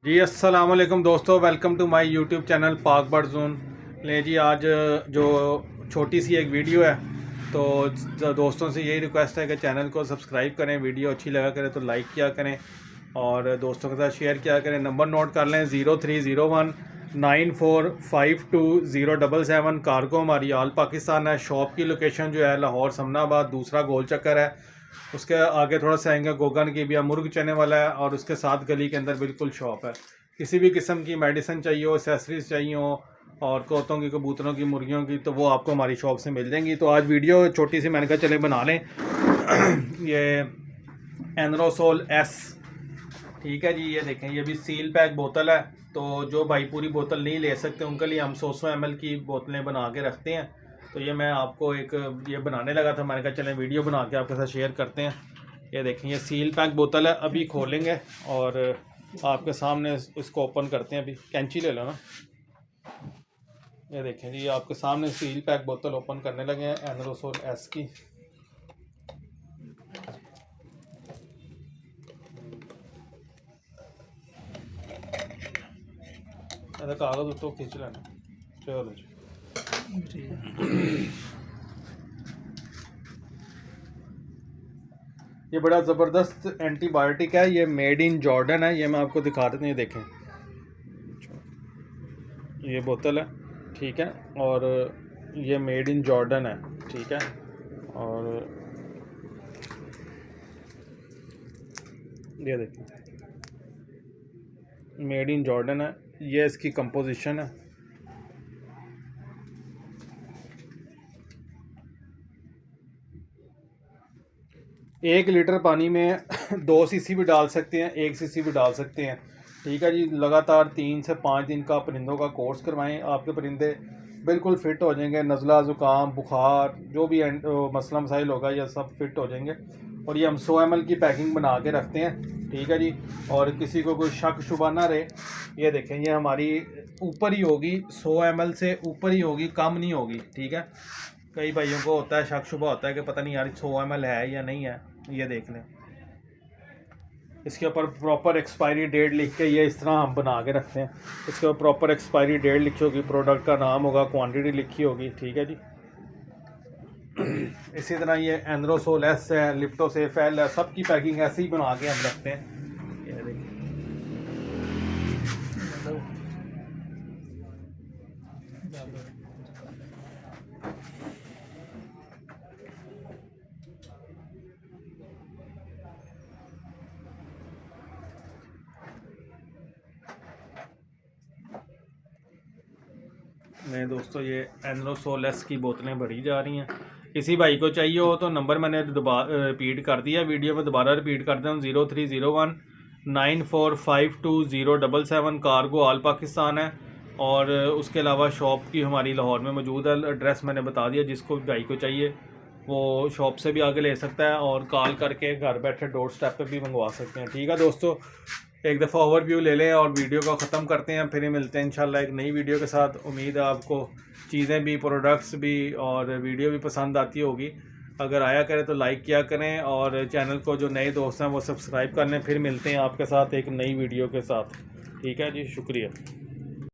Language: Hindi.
जी अस्सलाम वालेकुम दोस्तों, welcome to my YouTube channel Pak bird zone. ले जी, आज जो छोटी सी एक वीडियो है, तो दोस्तों से यही रिक्वेस्ट है कि चैनल को सब्सक्राइब करें, वीडियो अच्छी लगा करें तो लाइक किया करें और दोस्तों के साथ शेयर किया करें। नंबर नोट कर लें 030194520777। कार्गो हमारी ऑल पाकिस्तान है। शॉप की लोकेशन जो है लाहौर समनाबाद, दूसरा गोल चक्कर है। उसके आगे थोड़ा सा आएंगे गोगन की भी मुर्ग चने वाला है और उसके साथ गली के अंदर बिल्कुल शॉप है। किसी भी किस्म की मेडिसिन चाहिए हो, एसेसरीज चाहिए हो और तोतों की, कबूतरों की, मुर्गियों की, तो वो आपको हमारी शॉप से मिल जाएंगी। तो आज वीडियो छोटी सी मैंने कहा चले बना लें। ये एनरोसोल एस, ठीक है जी। ये देखें, ये भी सील पैक बोतल है। तो जो भाई पूरी बोतल नहीं ले सकते उनके लिए हम 100 ml की बोतलें बना के रखते हैं। तो ये मैं आपको एक ये बनाने लगा था, मैंने कहा चलें वीडियो बना के आपके साथ शेयर करते हैं। ये देखें, ये सील पैक बोतल है। अभी खोलेंगे और आपके सामने इसको ओपन करते हैं। अभी कैंची ले लो ना। ये देखें जी, आपके सामने सील पैक बोतल ओपन करने लगे हैं एनरोसोल एस की। कागज तो खींच लेना। चलो जी। ये बड़ा ज़बरदस्त एंटीबायोटिक है। ये मेड इन जॉर्डन है। ये मैं आपको दिखा देता हूँ। ये देखें, ये बोतल है, ठीक है। और ये मेड इन जॉर्डन है, ठीक है। और ये देखें, मेड इन जॉर्डन है। ये इसकी कंपोजिशन है। 1 लीटर पानी में 2 cc भी डाल सकते हैं, 1 cc भी डाल सकते हैं, ठीक है जी। लगातार 3 से 5 दिन का परिंदों का कोर्स करवाएं। आपके परिंदे बिल्कुल फिट हो जाएंगे। नज़ला, ज़ुकाम, बुखार, जो भी मसला मसाइल होगा ये सब फिट हो जाएंगे। और ये हम 100 ml की पैकिंग बना के रखते हैं, ठीक है जी। और किसी को कोई शक शुबा ना रहे। ये देखें, ये हमारी ऊपर ही होगी, 100 ml से ऊपर ही होगी, कम नहीं होगी, ठीक है। कई भाइयों को होता है, शक शुबा होता है कि पता नहीं यार 100 ml है या नहीं है। ये देख लें, इसके ऊपर प्रॉपर एक्सपायरी डेट लिख के ये इस तरह हम बना के रखते हैं। इसके ऊपर प्रॉपर एक्सपायरी डेट लिखी होगी, प्रोडक्ट का नाम होगा, क्वांटिटी लिखी होगी, ठीक है जी। इसी तरह ये एनरोसोल एस है, लिप्टोसेफ एल है, सबकी पैकिंग ऐसे ही बना के हम रखते हैं। ये देखिए, मैं दोस्तों ये एनरोसोल एस की बोतलें भरी जा रही हैं। किसी भाई को चाहिए हो तो नंबर मैंने रिपीट कर दिया, वीडियो में दोबारा रिपीट करता हूँ। 030194520777। कार्गो ऑल पाकिस्तान है। और उसके अलावा शॉप की हमारी लाहौर में मौजूद है। एड्रेस मैंने बता दिया। जिसको भी भाई को चाहिए वो शॉप से भी आगे ले सकता है और कॉल करके घर बैठे डोर स्टेप पे भी मंगवा सकते हैं, ठीक है दोस्तों। एक दफ़ा ओवरव्यू ले लें और वीडियो को ख़त्म करते हैं, फिर मिलते हैं इंशाल्लाह एक नई वीडियो के साथ। उम्मीद है आपको चीज़ें भी, प्रोडक्ट्स भी और वीडियो भी पसंद आती होगी। अगर आया करें तो लाइक किया करें और चैनल को जो नए दोस्त हैं वो सब्सक्राइब कर लें। फिर मिलते हैं आपके साथ एक नई वीडियो के साथ, ठीक है जी। शुक्रिया।